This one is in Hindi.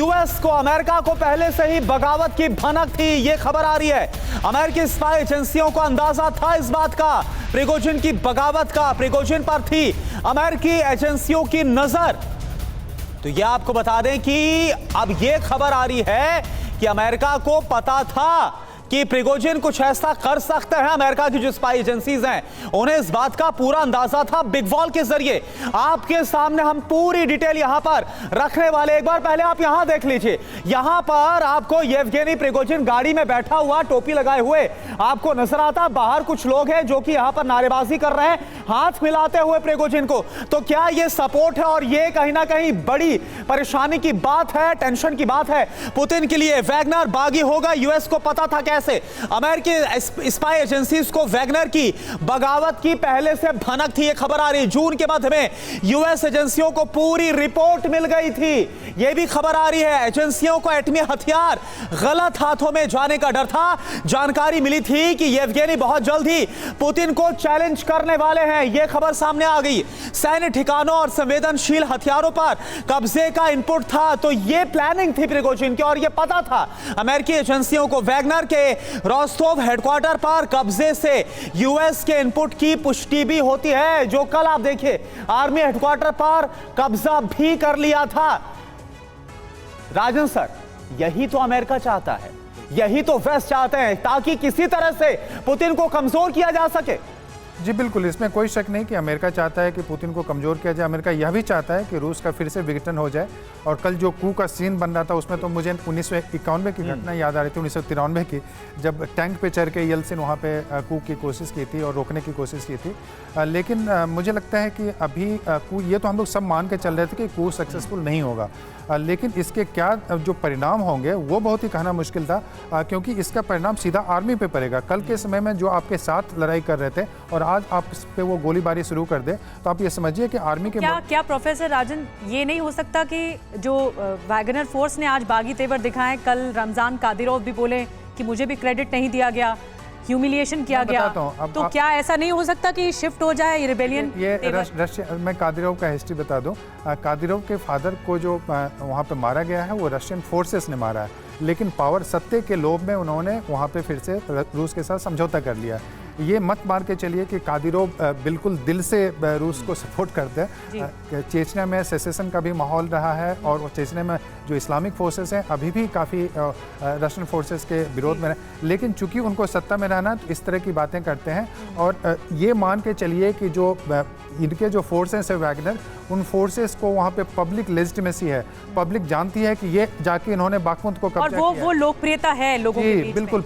यूएस को, अमेरिका को पहले से ही बगावत की भनक थी, ये खबर आ रही है। अमेरिकी स्पाई एजेंसियों को अंदाजा था इस बात का, प्रिगोजिन की बगावत का। प्रिगोजिन पर थी अमेरिकी एजेंसियों की नजर। तो यह आपको बता दें कि अब यह खबर आ रही है कि अमेरिका को पता था कि प्रिगोजिन कुछ ऐसा कर सकते हैं। अमेरिका की जो स्पाई एजेंसीज हैं उन्हें इस बात का पूरा अंदाजा था। बिग वॉल के जरिए आपके सामने हम पूरी डिटेल यहां पर रखने वाले। एक बार पहले आप यहां देख लीजिए, यहां पर आपको येवगेनी प्रिगोजिन गाड़ी में बैठा हुआ, टोपी लगाए हुए आपको नजर आता। बाहर कुछ लोग हैं जो कि यहां पर नारेबाजी कर रहे हैं, हाथ मिलाते हुए प्रिगोजिन को। तो क्या यह सपोर्ट है और यह कहीं ना कहीं बड़ी परेशानी की बात है, टेंशन की बात है पुतिन के लिए? वैगनर बागी होगा, यूएस को पता था कैसे? अमेरिकी स्पाई एजेंसीज को वैगनर की बगावत की पहले से भनक थी। यह खबर आ रही है जून के मध्य में यूएस एजेंसियों को पूरी रिपोर्ट मिल गई थी। यह भी खबर आ रही है एजेंसियों को एटमी हथियार गलत हाथों में जाने का डर था। जानकारी मिली थी कि येवगेनी बहुत जल्द ही पुतिन को चैलेंज करने वाले हैं। यह खबर सामने आ गई। सैन्य ठिकानों और संवेदनशील हथियारों पर कब्जे का इनपुट था। तो यह प्लानिंग थी प्रिगोजिन की और यह पता था अमेरिकी एजेंसियों को। वैगनर के रोस्टोव हेडक्वार्टर पर कब्जे से यूएस के इनपुट की पुष्टि भी होती है, जो कल आप देखिए आर्मी हेडक्वार्टर पर कब्जा भी कर लिया था। राजन सर, यही तो अमेरिका चाहता है, यही तो वेस्ट चाहते हैं, ताकि किसी तरह से पुतिन को कमजोर किया जा सके। जी बिल्कुल, इसमें कोई शक नहीं कि अमेरिका चाहता है कि पुतिन को कमज़ोर किया जाए। अमेरिका यह भी चाहता है कि रूस का फिर से विघटन हो जाए। और कल जो कू का सीन बन रहा था उसमें तो मुझे 1991 की घटना याद आ रही थी, 1993 की, जब टैंक पे चढ़ के येल्सिन वहाँ पे कू की कोशिश की थी और रोकने की कोशिश की थी। लेकिन मुझे लगता है कि अभी कू, ये तो हम लोग सब मान के चल रहे थे कि कू सक्सेसफुल नहीं होगा, लेकिन इसके क्या जो परिणाम होंगे वो बहुत ही कहना मुश्किल था, क्योंकि इसका परिणाम सीधा आर्मी पे पड़ेगा। कल के समय में जो आपके साथ लड़ाई कर रहे थे और आज आप इस पे वो गोलीबारी शुरू कर दे, तो आप ये समझिए कि आर्मी के क्या प्रोफेसर राजन, ये नहीं हो सकता कि जो वैगनर फोर्स ने आज बागी तेवर दिखाए, कल रमजान कादिरोव भी बोले कि मुझे भी क्रेडिट नहीं दिया गया, ह्यूमिलिएशन किया गया, तो क्या ऐसा नहीं हो सकता कि शिफ्ट हो जाए रिबेलियन? ये रशिया, मैं कादिरोव का हिस्ट्री बता दूं। कादिरोव के फादर को जो वहाँ पे मारा गया है वो रशियन फोर्सेस ने मारा है, लेकिन पावर सत्ते के लोभ में उन्होंने वहाँ पे फिर से रूस के साथ समझौता कर लिया। ये मत मार के चलिए कि कादिरोव बिल्कुल दिल से रूस को सपोर्ट करते हैं। चेचन्या में सेसेशन का भी माहौल रहा है और चेचन्या में जो इस्लामिक फोर्सेस हैं अभी भी काफ़ी रशियन फोर्सेस के विरोध में, लेकिन चूंकि उनको सत्ता में रहना तो इस तरह की बातें करते हैं। और ये मान के चलिए कि जो इनके जो फोर्सेस है वैगनर, उन फोर्सेस को वहाँ पे पब्लिक लेजिटिमेसी है, पब्लिक जानती है कि ये जाके इन्होंने बाखमुंद को कब्जा किया। और वो लोकप्रियता है लोगों के बीच में। बिल्कुल